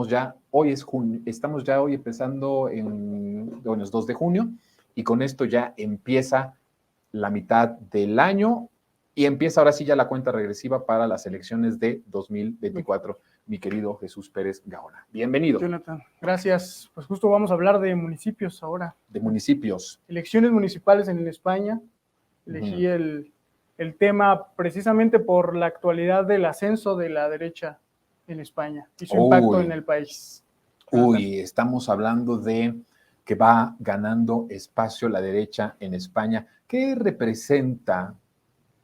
estamos ya, hoy es junio, estamos ya hoy empezando bueno, es 2 de junio, y con esto ya empieza la mitad del año y empieza ahora sí ya la cuenta regresiva para las elecciones de 2024. Mi querido Jesús Pérez Gaona. Bienvenido. Jonathan, gracias. Pues justo vamos a hablar de municipios ahora. De municipios. Elecciones municipales en España. Elegí el tema precisamente por la actualidad del ascenso de la derecha en España y su impacto en el país. Uy, estamos hablando de que va ganando espacio la derecha en España. ¿Qué representa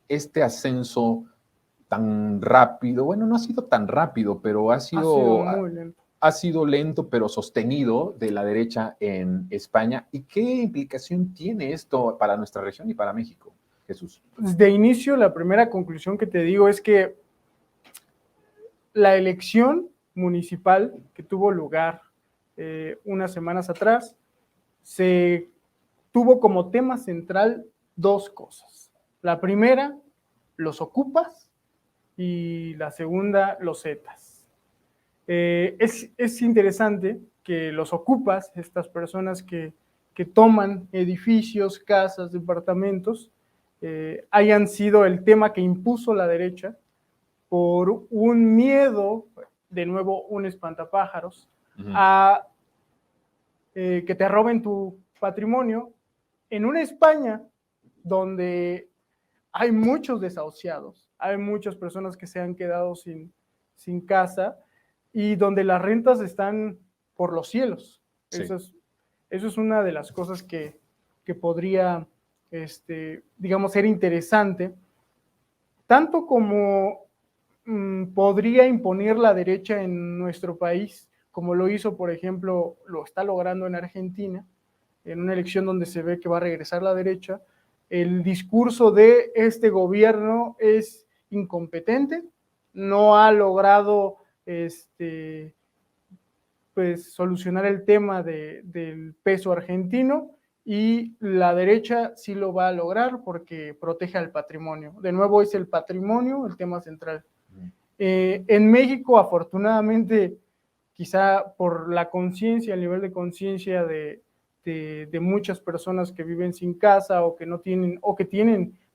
este ascenso tan rápido? Bueno, no ha sido tan rápido, pero ha sido muy lento. Ha sido lento, pero sostenido de la derecha en España. ¿Y qué implicación tiene esto para nuestra región y para México, Jesús? De inicio, la primera conclusión que te digo es que la elección municipal que tuvo lugar unas semanas atrás se tuvo como tema central dos cosas. La primera, los ocupas, y la segunda, los zetas. Es interesante que los ocupas, estas personas que toman edificios, casas, departamentos, hayan sido el tema que impuso la derecha por un miedo, de nuevo un espantapájaros, a que te roben tu patrimonio en una España donde hay muchos desahuciados, hay muchas personas que se han quedado sin casa y donde las rentas están por los cielos. Sí. Eso es una de las cosas que podría, digamos, ser interesante, tanto como podría imponer la derecha en nuestro país, como lo hizo, por ejemplo, lo está logrando en Argentina, en una elección donde se ve que va a regresar la derecha. El discurso de este gobierno es incompetente, no ha logrado pues, solucionar el tema del peso argentino, y la derecha sí lo va a lograr porque protege al patrimonio. De nuevo es el patrimonio el tema central. En México, afortunadamente, quizá por la conciencia, el nivel de conciencia de muchas personas que viven sin casa o que no tienen, o que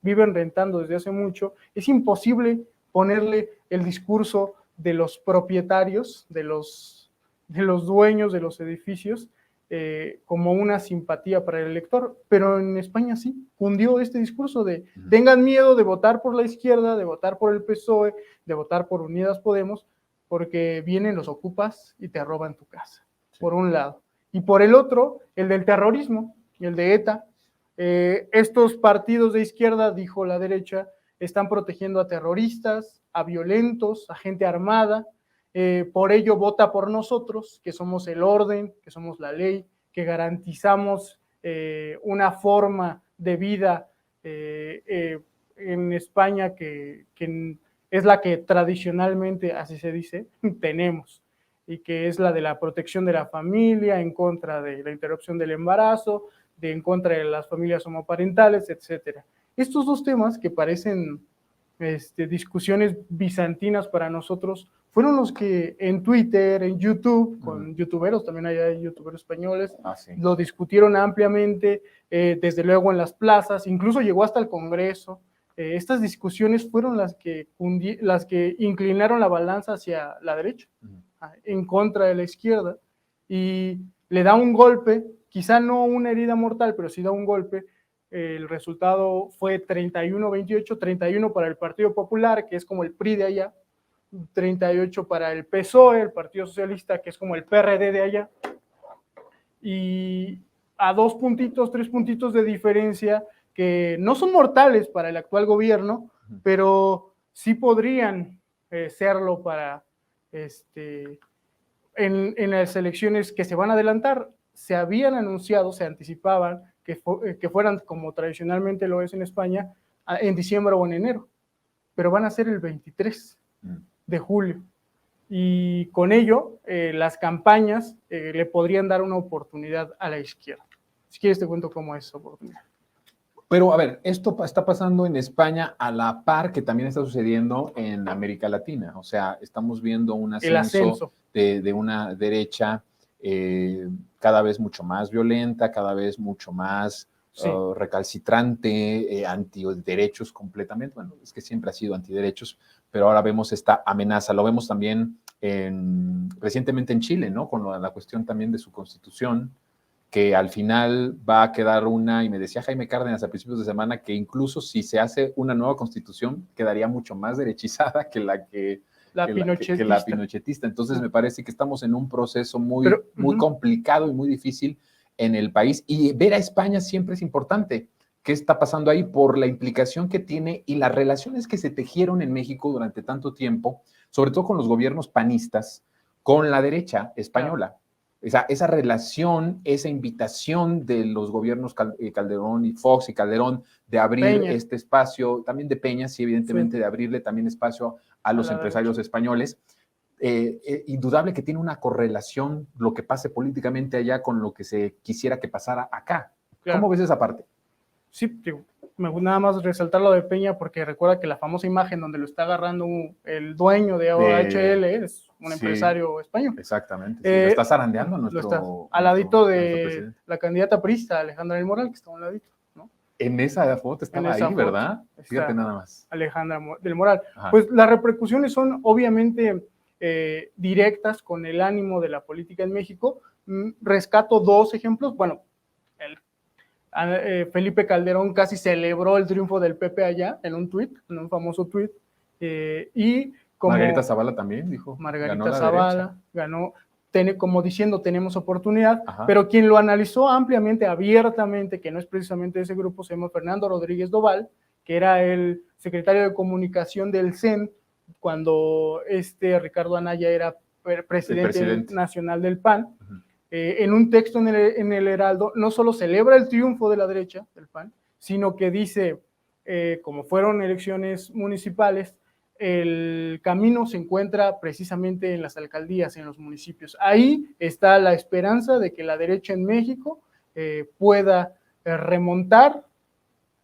viven rentando desde hace mucho, es imposible ponerle el discurso de los propietarios, de los dueños de los edificios, como una simpatía para el elector, pero en España sí, cundió este discurso de tengan miedo de votar por la izquierda, de votar por el PSOE, de votar por Unidas Podemos, porque vienen los ocupas y te roban tu casa, sí, por un lado. Y por el otro, el del terrorismo, el de ETA. Estos partidos de izquierda, dijo la derecha, están protegiendo a terroristas, a violentos, a gente armada. Por ello vota por nosotros, que somos el orden, que somos la ley, que garantizamos una forma de vida en España que es la que tradicionalmente, así se dice, tenemos, y que es la de la protección de la familia, en contra de la interrupción del embarazo, en contra de las familias homoparentales, etc. Estos dos temas que parecen discusiones bizantinas para nosotros, fueron los que en Twitter, en YouTube, con youtuberos, también hay youtuberos españoles, sí, lo discutieron ampliamente, desde luego en las plazas, incluso llegó hasta el Congreso. Estas discusiones fueron las que inclinaron la balanza hacia la derecha, en contra de la izquierda, y le da un golpe, quizá no una herida mortal, pero sí da un golpe. El resultado fue 31-28, 31 para el Partido Popular, que es como el PRI de allá, 38 para el PSOE, el Partido Socialista, que es como el PRD de allá, y a 2 puntitos, 3 puntitos de diferencia, que no son mortales para el actual gobierno, pero sí podrían serlo para en las elecciones que se van a adelantar. Se habían anunciado, se anticipaban que fueran, como tradicionalmente lo es en España, en diciembre o en enero, pero van a ser el 23 de julio. Y con ello, las campañas le podrían dar una oportunidad a la izquierda. Si quieres te cuento cómo es esa oportunidad. Pero a ver, esto está pasando en España a la par que también está sucediendo en América Latina. O sea, estamos viendo un El ascenso ascenso. de una derecha cada vez mucho más violenta, cada vez mucho más Sí. recalcitrante, antiderechos completamente. Bueno, es que siempre ha sido antiderechos, pero ahora vemos esta amenaza. Lo vemos también recientemente en Chile, ¿no? Con la cuestión también de su constitución, que al final va a quedar y me decía Jaime Cárdenas a principios de semana que incluso si se hace una nueva constitución quedaría mucho más derechizada que la pinochetista. Entonces me parece que estamos en un proceso muy complicado y muy difícil en el país, y ver a España siempre es importante. ¿Qué está pasando ahí? Por la implicación que tiene y las relaciones que se tejieron en México durante tanto tiempo, sobre todo con los gobiernos panistas, con la derecha española. Claro. Esa relación, esa invitación de los gobiernos Calderón y Fox y Calderón de abrir Peña. Este espacio, también de Peña, sí, evidentemente, sí, de abrirle también espacio a los empresarios españoles. Indudable que tiene una correlación lo que pase políticamente allá con lo que se quisiera que pasara acá. Claro. ¿Cómo ves esa parte? Sí, me gusta nada más resaltar lo de Peña, porque recuerda que la famosa imagen donde lo está agarrando el dueño de OHL es un empresario español. Exactamente, sí. Lo está zarandeando al ladito de la candidata priista, Alejandra del Moral, que está a un ladito, ¿no? En esa foto estaba ahí, ¿verdad? Fíjate nada más. Alejandra del Moral. Ajá. Pues las repercusiones son obviamente directas con el ánimo de la política en México. Rescato dos ejemplos. Bueno, Felipe Calderón casi celebró el triunfo del PP allá en un tuit, en un famoso tuit, y como Margarita Zavala también dijo. Margarita Zavala ganó, como diciendo tenemos oportunidad. Ajá. Pero quien lo analizó ampliamente, abiertamente, que no es precisamente ese grupo, se llama Fernando Rodríguez Doval, que era el secretario de comunicación del CEN cuando Ricardo Anaya era presidente nacional del PAN. Uh-huh. En un texto en el Heraldo, no solo celebra el triunfo de la derecha, del PAN, sino que dice, como fueron elecciones municipales, el camino se encuentra precisamente en las alcaldías, en los municipios. Ahí está la esperanza de que la derecha en México pueda remontar.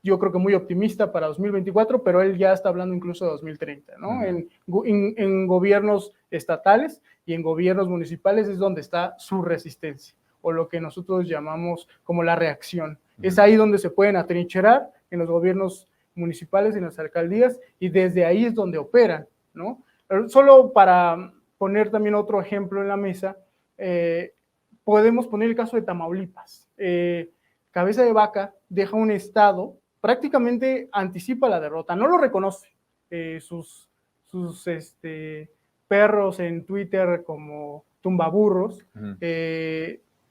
Yo creo que muy optimista para 2024, pero él ya está hablando incluso de 2030, ¿no? Uh-huh. En gobiernos estatales y en gobiernos municipales es donde está su resistencia, o lo que nosotros llamamos como la reacción. Uh-huh. Es ahí donde se pueden atrincherar, en los gobiernos municipales, en las alcaldías, y desde ahí es donde operan, ¿no? Pero solo para poner también otro ejemplo en la mesa, podemos poner el caso de Tamaulipas. Cabeza de Vaca deja un estado, prácticamente anticipa la derrota, no lo reconoce. Sus perros en Twitter como tumbaburros, uh-huh,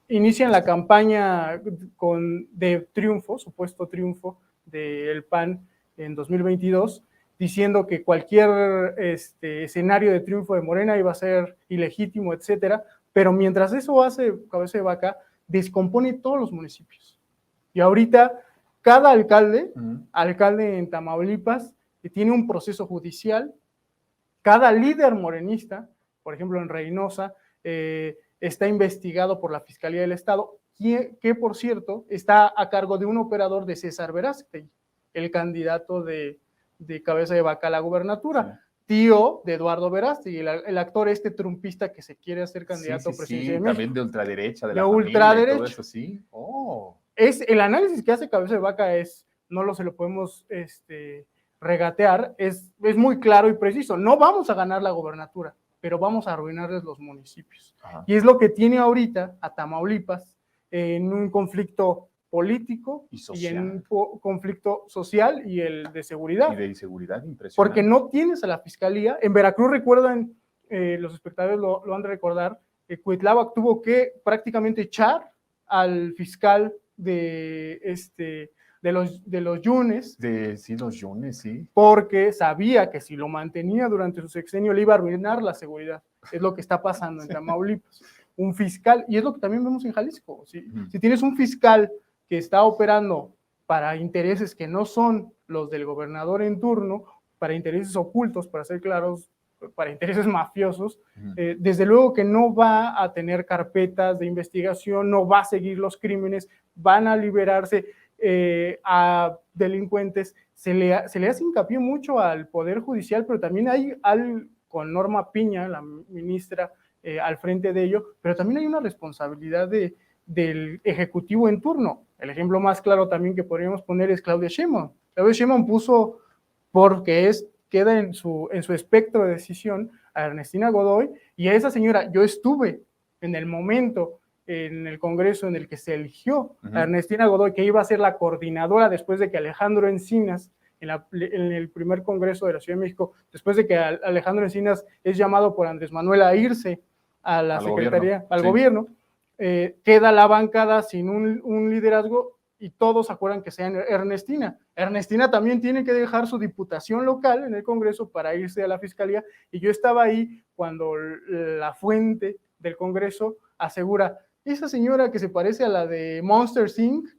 inician la campaña de triunfo, supuesto triunfo del PAN en 2022, diciendo que cualquier escenario de triunfo de Morena iba a ser ilegítimo, etcétera, pero mientras eso hace Cabeza de Vaca, descompone todos los municipios. Y ahorita cada alcalde en Tamaulipas, que tiene un proceso judicial, cada líder morenista, por ejemplo en Reynosa, está investigado por la Fiscalía del Estado, que por cierto está a cargo de un operador de César Verástegui, el candidato de Cabeza de Vaca a la gubernatura. Sí. Tío de Eduardo Verástegui, el actor trumpista que se quiere hacer candidato a presidencia de México. También de ultraderecha, de la familia y todo eso, sí. Oh. El análisis que hace Cabeza de Vaca no se lo podemos regatear, es muy claro y preciso. No vamos a ganar la gubernatura, pero vamos a arruinarles los municipios. Ajá. Y es lo que tiene ahorita a Tamaulipas en un conflicto político y en un conflicto social y el de seguridad. Y de inseguridad impresionante. Porque no tienes a la fiscalía. En Veracruz, recuerdan, los espectadores lo han de recordar, Cuitláhuac tuvo que prácticamente echar al fiscal de los Yunes. Sí, los Yunes, sí. Porque sabía que si lo mantenía durante su sexenio le iba a arruinar la seguridad. Es lo que está pasando en Tamaulipas. Un fiscal, y es lo que también vemos en Jalisco. Si tienes un fiscal que está operando para intereses que no son los del gobernador en turno, para intereses ocultos, para ser claros, para intereses mafiosos, desde luego que no va a tener carpetas de investigación, no va a seguir los crímenes, van a liberarse. a delincuentes, se le hace hincapié mucho al Poder Judicial, pero también hay con Norma Piña, la ministra, al frente de ello, pero también hay una responsabilidad del Ejecutivo en turno. El ejemplo más claro también que podríamos poner es Claudia Sheinbaum. Claudia Sheinbaum puso, porque queda en su espectro de decisión, a Ernestina Godoy, y a esa señora, yo estuve en el momento en el Congreso en el que se eligió a Ernestina Godoy, que iba a ser la coordinadora después de que Alejandro Encinas, en el primer Congreso de la Ciudad de México, después de que Alejandro Encinas es llamado por Andrés Manuel a irse a la Secretaría, al gobierno, queda la bancada sin un liderazgo y todos acuerdan que sea Ernestina. Ernestina también tiene que dejar su diputación local en el Congreso para irse a la Fiscalía, y yo estaba ahí cuando la fuente del Congreso asegura, esa señora que se parece a la de Monster Inc.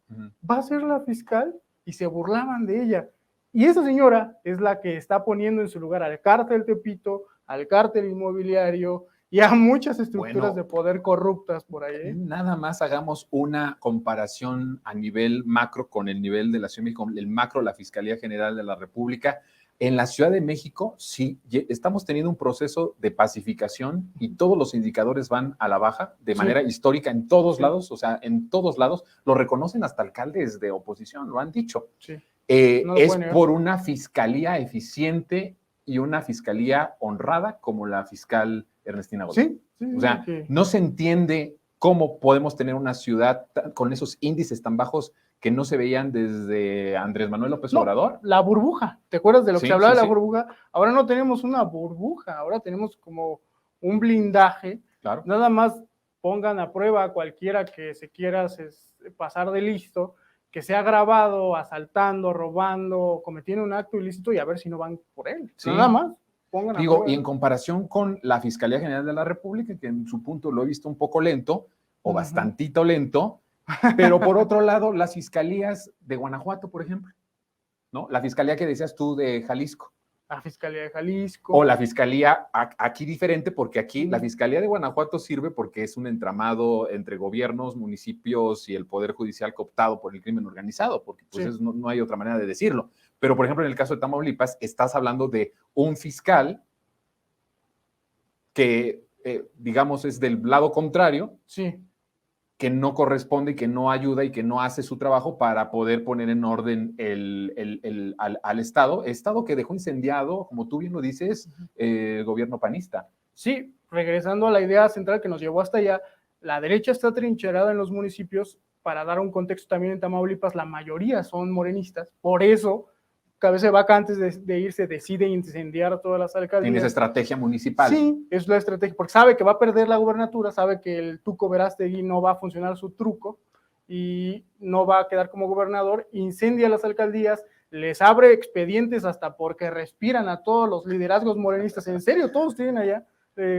Va a ser la fiscal, y se burlaban de ella. Y esa señora es la que está poniendo en su lugar al cártel Tepito, al cártel inmobiliario y a muchas estructuras de poder corruptas por ahí. Nada más hagamos una comparación a nivel macro con el nivel de la Ciudad de México, el macro, la Fiscalía General de la República. En la Ciudad de México sí estamos teniendo un proceso de pacificación y todos los indicadores van a la baja de manera histórica en todos lados, o sea, en todos lados. Lo reconocen hasta alcaldes de oposición, lo han dicho. No es por una fiscalía eficiente y una fiscalía honrada como la fiscal Ernestina Godoy. O sea, no se entiende cómo podemos tener una ciudad con esos índices tan bajos que no se veían desde Andrés Manuel López Obrador. La burbuja, ¿te acuerdas de lo que se hablaba de la burbuja? Ahora no tenemos una burbuja, ahora tenemos como un blindaje. Claro. Nada más pongan a prueba a cualquiera que se quiera pasar de listo, que sea grabado asaltando, robando, cometiendo un acto ilícito, y a ver si no van por él. Nada más. Digo, y en comparación con la Fiscalía General de la República, que en su punto lo he visto un poco lento, o bastantito lento, pero por otro lado, las fiscalías de Guanajuato, por ejemplo, ¿no? La fiscalía que decías tú de Jalisco. La Fiscalía de Jalisco. O la fiscalía, aquí diferente, porque aquí la Fiscalía de Guanajuato sirve porque es un entramado entre gobiernos, municipios y el Poder Judicial cooptado por el crimen organizado, porque pues no hay otra manera de decirlo. Pero, por ejemplo, en el caso de Tamaulipas, estás hablando de un fiscal que, digamos, es del lado contrario, que no corresponde y que no ayuda y que no hace su trabajo para poder poner en orden al Estado que dejó incendiado, como tú bien lo dices, el gobierno panista. Sí, regresando a la idea central que nos llevó hasta allá, la derecha está trincherada en los municipios. Para dar un contexto también, en Tamaulipas la mayoría son morenistas, por eso Cabeza de Vaca, antes de irse, decide incendiar todas las alcaldías. Tiene esa estrategia municipal. Sí, es la estrategia, porque sabe que va a perder la gubernatura, sabe que el Tuco Verástegui no va a funcionar su truco y no va a quedar como gobernador, incendia las alcaldías, les abre expedientes hasta porque respiran a todos los liderazgos morenistas. En serio, todos tienen allá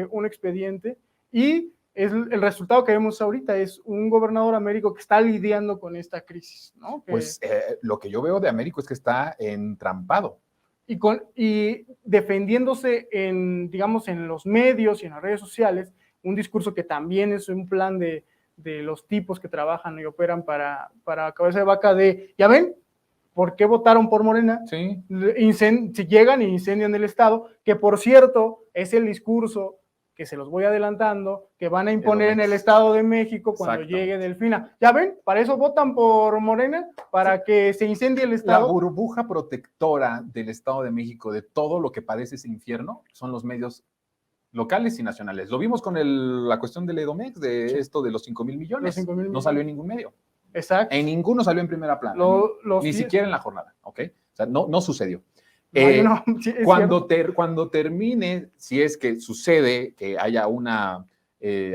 un expediente, y el resultado que vemos ahorita es un gobernador Américo que está lidiando con esta crisis, ¿no? Pues lo que yo veo de Américo es que está entrampado. Y defendiéndose digamos, en los medios y en las redes sociales, un discurso que también es un plan de los tipos que trabajan y operan para Cabeza de Vaca, ya ven, ¿por qué votaron por Morena? Sí. Si llegan e incendian el Estado, que por cierto es el discurso que se los voy adelantando, que van a imponer en el Estado de México cuando llegue Delfina. ¿Ya ven? Para eso votan por Morena, para que se incendie el Estado. La burbuja protectora del Estado de México de todo lo que padece ese infierno son los medios locales y nacionales. Lo vimos con la cuestión del Edomex, esto de los 5,000 millones. No salió en ningún medio. Exacto. En ninguno salió en primera plana. Ni siquiera en la jornada, ¿ok? O sea, no sucedió. Cuando termine, si es que sucede que haya una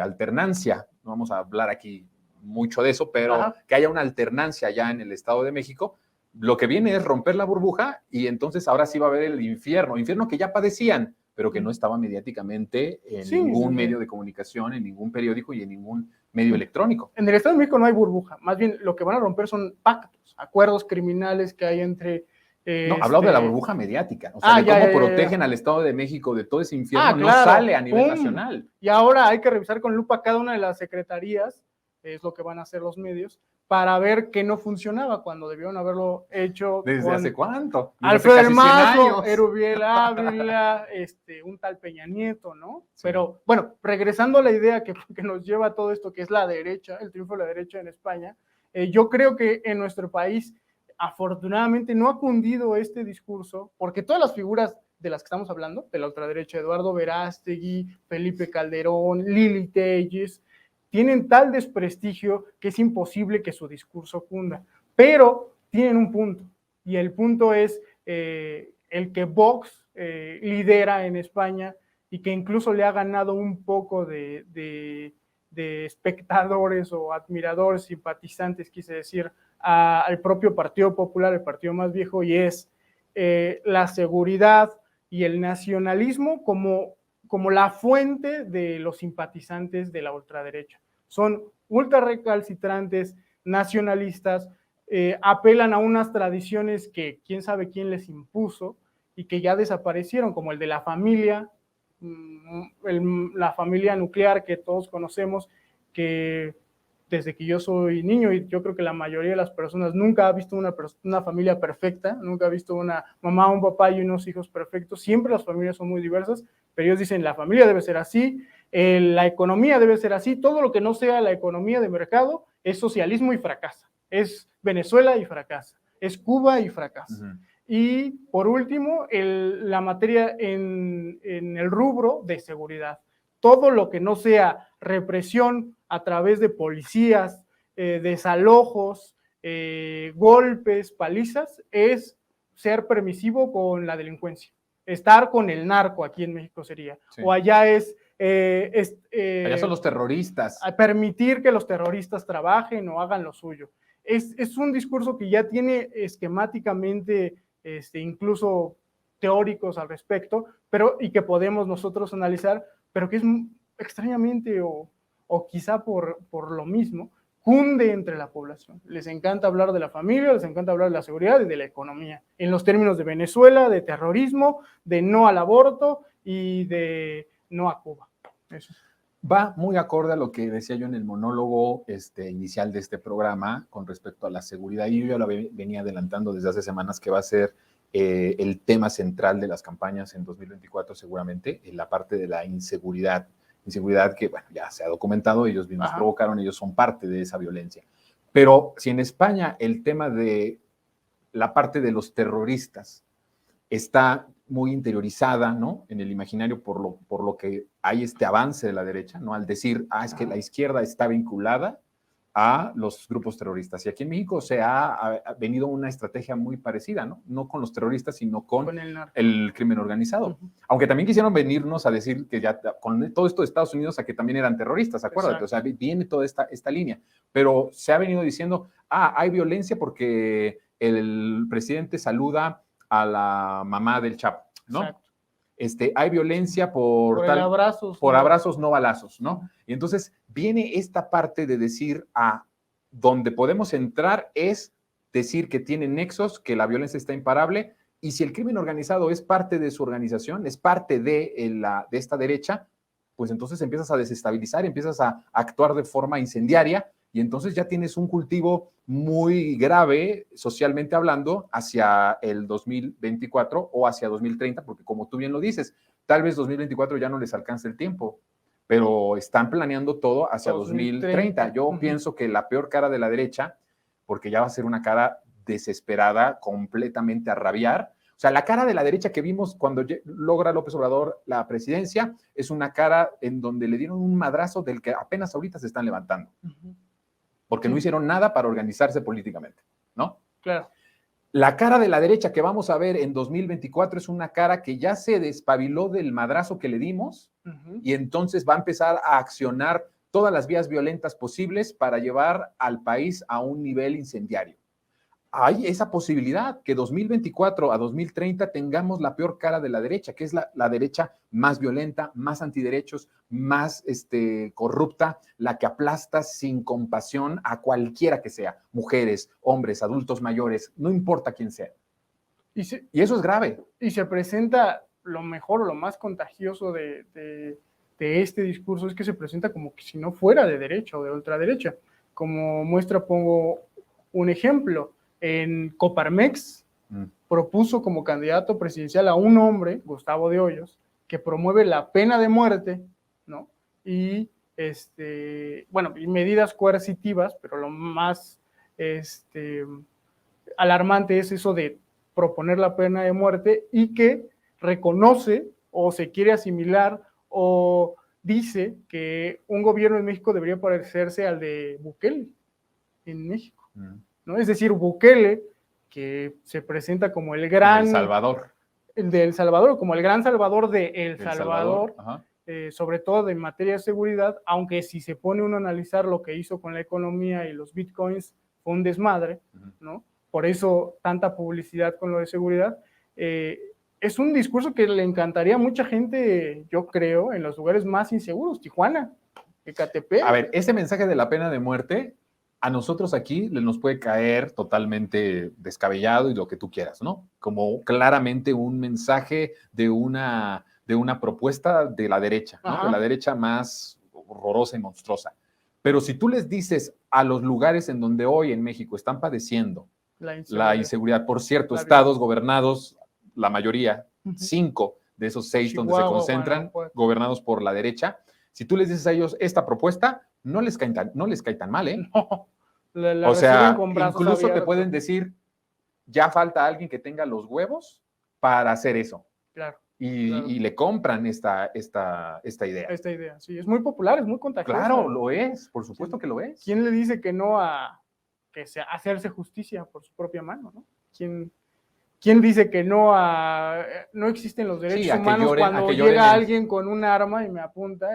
alternancia, no vamos a hablar aquí mucho de eso, pero que haya una alternancia ya en el Estado de México, lo que viene es romper la burbuja, y entonces ahora sí va a haber el infierno que ya padecían, pero que no estaba mediáticamente en ningún medio de comunicación, en ningún periódico y en ningún medio electrónico. En el Estado de México no hay burbuja, más bien lo que van a romper son pactos, acuerdos criminales que hay entre... No, hablado de la burbuja mediática, o sea, de cómo protegen al Estado de México de todo ese infierno, no sale a nivel nacional. Y ahora hay que revisar con lupa cada una de las secretarías es lo que van a hacer los medios, para ver qué no funcionaba cuando debieron haberlo hecho. ¿Desde hace cuánto? Desde Alfredo hace del casi 100 Mazo, años. Erubiel Ávila, un tal Peña Nieto, ¿no? Sí. Pero bueno, regresando a la idea que nos lleva a todo esto, que es la derecha, el triunfo de la derecha en España, yo creo que en nuestro país afortunadamente no ha cundido este discurso, porque todas las figuras de las que estamos hablando, de la ultraderecha, Eduardo Verástegui, Felipe Calderón, Lili Telles, tienen tal desprestigio que es imposible que su discurso cunda, pero tienen un punto, y el punto es el que Vox lidera en España y que incluso le ha ganado un poco de espectadores o admiradores, simpatizantes, quise decir, al propio Partido Popular, el partido más viejo, y es la seguridad y el nacionalismo como la fuente de los simpatizantes de la ultraderecha. Son ultra recalcitrantes, nacionalistas, apelan a unas tradiciones que quién sabe quién les impuso y que ya desaparecieron, como el de la familia, la familia nuclear que todos conocemos, que desde que yo soy niño, y yo creo que la mayoría de las personas nunca ha visto una familia perfecta, nunca ha visto una mamá, un papá y unos hijos perfectos. Siempre las familias son muy diversas, pero ellos dicen la familia debe ser así, la economía debe ser así, todo lo que no sea la economía de mercado es socialismo y fracasa, es Venezuela y fracasa, es Cuba y fracasa. Uh-huh. Y por último, la materia en el rubro de seguridad. Todo lo que no sea represión a través de policías, desalojos, golpes, palizas, es ser permisivo con la delincuencia. Estar con el narco aquí en México sería. Sí. O allá es... allá son los terroristas. Permitir que los terroristas trabajen o hagan lo suyo. Es un discurso que ya tiene esquemáticamente incluso teóricos al respecto, pero y que podemos nosotros analizar, pero que es extrañamente o quizá por lo mismo, cunde entre la población. Les encanta hablar de la familia, les encanta hablar de la seguridad y de la economía, en los términos de Venezuela, de terrorismo, de no al aborto y de no a Cuba. Eso. Va muy acorde a lo que decía yo en el monólogo inicial de este programa con respecto a la seguridad, y yo ya lo venía adelantando desde hace semanas que va a ser el tema central de las campañas en 2024 seguramente, en la parte de la inseguridad que, bueno, ya se ha documentado, ellos mismos provocaron, ellos son parte de esa violencia. Pero si en España el tema de la parte de los terroristas está muy interiorizada, ¿no? En el imaginario por lo que hay este avance de la derecha, ¿no? Al decir, es que la izquierda está vinculada a los grupos terroristas. Y aquí en México se ha venido una estrategia muy parecida, ¿no? No con los terroristas, sino con el crimen organizado. Uh-huh. Aunque también quisieron venirnos a decir que ya con todo esto de Estados Unidos a que también eran terroristas, acuérdate. Exacto. O sea, viene toda esta línea. Pero se ha venido diciendo, hay violencia porque el presidente saluda a la mamá del Chapo, ¿no? Exacto. Hay violencia por abrazos, no balazos, ¿no? Y entonces viene esta parte de decir, donde podemos entrar es decir que tiene nexos, que la violencia está imparable, y si el crimen organizado es parte de su organización, es parte de esta derecha, pues entonces empiezas a desestabilizar, empiezas a actuar de forma incendiaria, y entonces ya tienes un cultivo muy grave, socialmente hablando, hacia el 2024 o hacia 2030, porque como tú bien lo dices, tal vez 2024 ya no les alcance el tiempo, pero están planeando todo hacia 2030. Yo pienso que la peor cara de la derecha, porque ya va a ser una cara desesperada, completamente a rabiar. O sea, la cara de la derecha que vimos cuando logra López Obrador la presidencia es una cara en donde le dieron un madrazo del que apenas ahorita se están levantando. Porque no hicieron nada para organizarse políticamente, ¿no? Claro. La cara de la derecha que vamos a ver en 2024 es una cara que ya se despabiló del madrazo que le dimos y entonces va a empezar a accionar todas las vías violentas posibles para llevar al país a un nivel incendiario. Hay esa posibilidad que 2024 a 2030 tengamos la peor cara de la derecha, que es la derecha más violenta, más antiderechos, más corrupta, la que aplasta sin compasión a cualquiera que sea, mujeres, hombres, adultos mayores, no importa quién sea. Y eso es grave. Y se presenta lo mejor o lo más contagioso de este discurso, es que se presenta como que si no fuera de derecha o de ultraderecha. Como muestra pongo un ejemplo. En Coparmex propuso como candidato presidencial a un hombre, Gustavo de Hoyos, que promueve la pena de muerte, ¿no? Y y medidas coercitivas, pero lo más alarmante es eso de proponer la pena de muerte y que reconoce o se quiere asimilar o dice que un gobierno en México debería parecerse al de Bukele en México, ¿no? Es decir, Bukele, que se presenta como el gran... El Salvador. El de El Salvador, como el gran salvador de El Salvador, sobre todo en materia de seguridad, aunque si se pone uno a analizar lo que hizo con la economía y los bitcoins, fue un desmadre, ¿no? Por eso tanta publicidad con lo de seguridad. Es un discurso que le encantaría a mucha gente, yo creo, en los lugares más inseguros, Tijuana, Ecatepec. A ver, ese mensaje de la pena de muerte, a nosotros aquí nos puede caer totalmente descabellado y lo que tú quieras, ¿no? Como claramente un mensaje de una propuesta de la derecha, ¿no? De la derecha más horrorosa y monstruosa. Pero si tú les dices a los lugares en donde hoy en México están padeciendo la inseguridad, por cierto, estados gobernados, la mayoría, 5 de esos 6 Chihuahua, donde se concentran, gobernados por la derecha, si tú les dices a ellos esta propuesta, no les cae tan mal, ¿eh? No, o sea, incluso te pueden decir, ya falta alguien que tenga los huevos para hacer eso. Claro. Y le compran esta idea. Esta idea, sí, es muy popular, es muy contagiosa. Claro, lo es, por supuesto que lo es. ¿Quién le dice que no a hacerse justicia por su propia mano, ¿no? ¿Quién dice que no existen los derechos humanos cuando llega alguien con un arma y me apunta?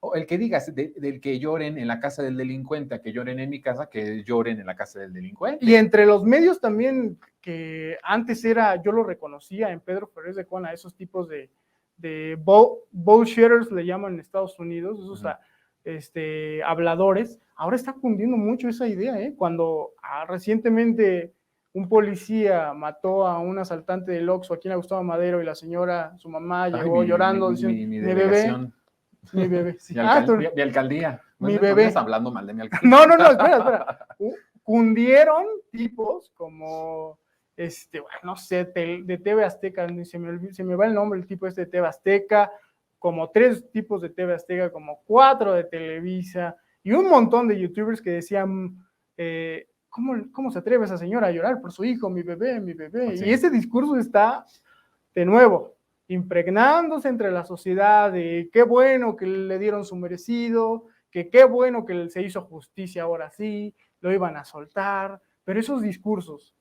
O el que digas, del que lloren en la casa del delincuente, a que lloren en mi casa, que lloren en la casa del delincuente. Y entre los medios también, que antes yo lo reconocía en Pedro Ferriz de Con, a esos tipos de bullshitters, le llaman en Estados Unidos, esos habladores, ahora está cundiendo mucho esa idea, ¿eh? Cuando recientemente un policía mató a un asaltante del Oxxo aquí en la Gustavo Madero y la señora, su mamá, llegó llorando diciendo, mi bebé. Sí. Mi alcaldía. Mi bebé. No estás hablando mal de mi alcaldía. No, espera. Cundieron tipos como, no sé, de TV Azteca, se me va el nombre, el tipo de TV Azteca, como 3 tipos de TV Azteca, como 4 de Televisa, y un montón de youtubers que decían, ¿cómo se atreve esa señora a llorar por su hijo, mi bebé? Sí. Y ese discurso está, de nuevo, impregnándose entre la sociedad de qué bueno que le dieron su merecido, que qué bueno que se hizo justicia ahora sí, lo iban a soltar, pero esos discursos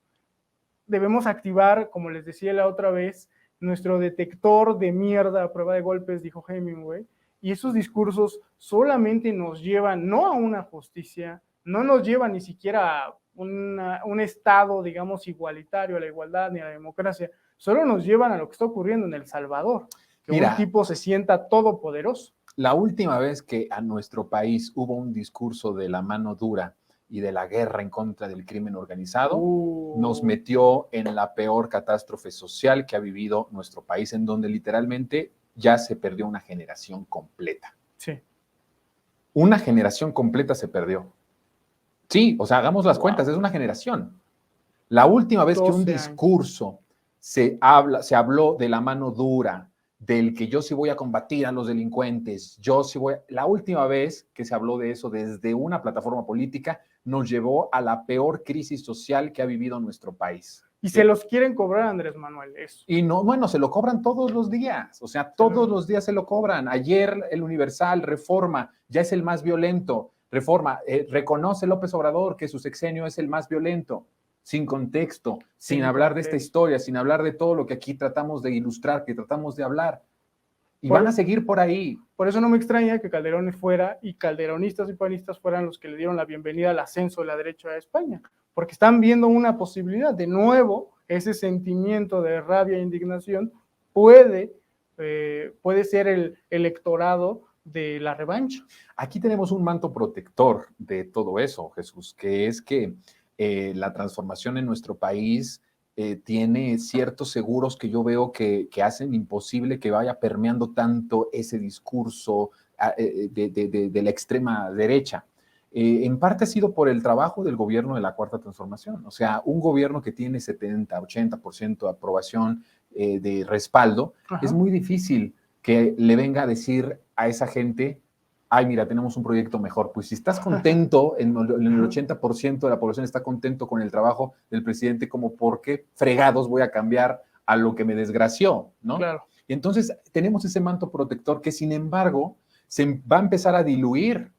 debemos activar, como les decía la otra vez, nuestro detector de mierda a prueba de golpes, dijo Hemingway, y esos discursos solamente nos llevan no a una justicia, no nos llevan ni siquiera a un estado, digamos, igualitario a la igualdad ni a la democracia, solo nos llevan a lo que está ocurriendo en El Salvador, que un tipo se sienta todopoderoso. La última vez que a nuestro país hubo un discurso de la mano dura y de la guerra en contra del crimen organizado, nos metió en la peor catástrofe social que ha vivido nuestro país, en donde literalmente ya se perdió una generación completa. Sí. Una generación completa se perdió. Sí, o sea, hagamos las cuentas, es una generación. La última vez que un discurso se habló de la mano dura, del que yo sí voy a combatir a los delincuentes, la última vez que se habló de eso desde una plataforma política nos llevó a la peor crisis social que ha vivido nuestro país. Y se los quieren cobrar, Andrés Manuel, eso. Y no, bueno, se lo cobran todos los días, o sea, todos los días se lo cobran. Ayer el Universal, Reforma, ya es el más violento. Reforma, reconoce López Obrador que su sexenio es el más violento, sin contexto, sin hablar de esta historia, sin hablar de todo lo que aquí tratamos de ilustrar, que tratamos de hablar. Y van a seguir por ahí. Por eso no me extraña que Calderón fuera y calderonistas y panistas fueran los que le dieron la bienvenida al ascenso de la derecha a España, porque están viendo una posibilidad. De nuevo, ese sentimiento de rabia e indignación puede ser el electorado de la revancha. Aquí tenemos un manto protector de todo eso, Jesús, que es que la transformación en nuestro país tiene ciertos seguros que yo veo que hacen imposible que vaya permeando tanto ese discurso de la extrema derecha. en parte ha sido por el trabajo del gobierno de la Cuarta Transformación. O sea, un gobierno que tiene 70, 80% de aprobación, de respaldo, es muy difícil que le venga a decir a esa gente, ay, mira, tenemos un proyecto mejor. Pues si estás contento, en el 80% de la población está contento con el trabajo del presidente, como por qué fregados voy a cambiar a lo que me desgració, ¿no? Claro. Y entonces tenemos ese manto protector que, sin embargo, se va a empezar a diluir,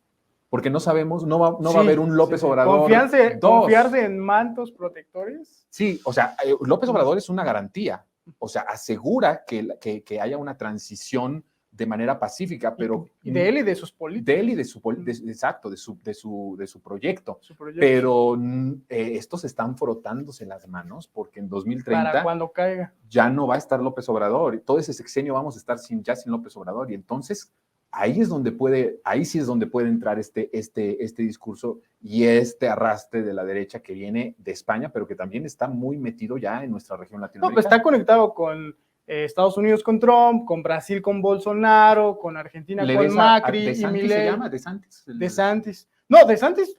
porque no sabemos, no va a haber un López Obrador. Confiarse en mantos protectores. Sí, o sea, López Obrador es una garantía, o sea, asegura que haya una transición de manera pacífica, pero... Y de él y de sus políticos. De él y de su exacto, de su proyecto. Pero estos están frotándose las manos porque en 2030... Para cuando caiga. Ya no va a estar López Obrador. Y todo ese sexenio vamos a estar ya sin López Obrador. Y entonces ahí sí es donde puede entrar este discurso y este arrastre de la derecha que viene de España, pero que también está muy metido ya en nuestra región latinoamericana. No, pues está conectado con Estados Unidos con Trump, con Brasil con Bolsonaro, con Argentina con Macri y Milei. ¿Se llama DeSantis? DeSantis. No, DeSantis,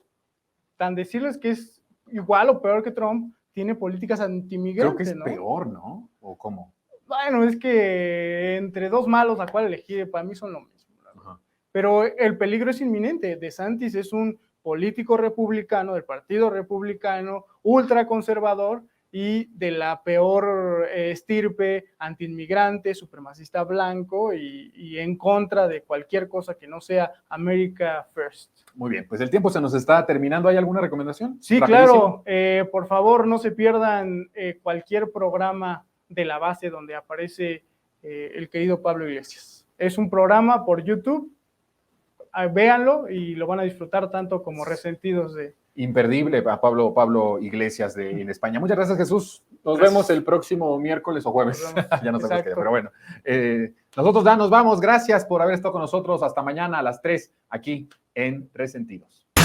tan decirles que es igual o peor que Trump, tiene políticas antimigrantes, creo que es ¿no? peor, ¿no? ¿O cómo? Bueno, es que entre dos malos a cuál elegir, para mí son lo mismo. Pero el peligro es inminente. DeSantis es un político republicano, del Partido Republicano, ultraconservador y de la peor estirpe, antiinmigrante, supremacista blanco y en contra de cualquier cosa que no sea America First. Muy bien, pues el tiempo se nos está terminando. ¿Hay alguna recomendación? Sí, rapidísimo. Claro. Por favor, no se pierdan cualquier programa de La Base donde aparece el querido Pablo Iglesias. Es un programa por YouTube. Véanlo y lo van a disfrutar tanto como Resentidos de... Imperdible a Pablo Iglesias en España. Muchas gracias, Jesús. Nos vemos el próximo miércoles o jueves. Ya no sabemos qué, pero bueno. Nosotros ya nos vamos. Gracias por haber estado con nosotros. Hasta mañana a las 3 aquí en Resentidos.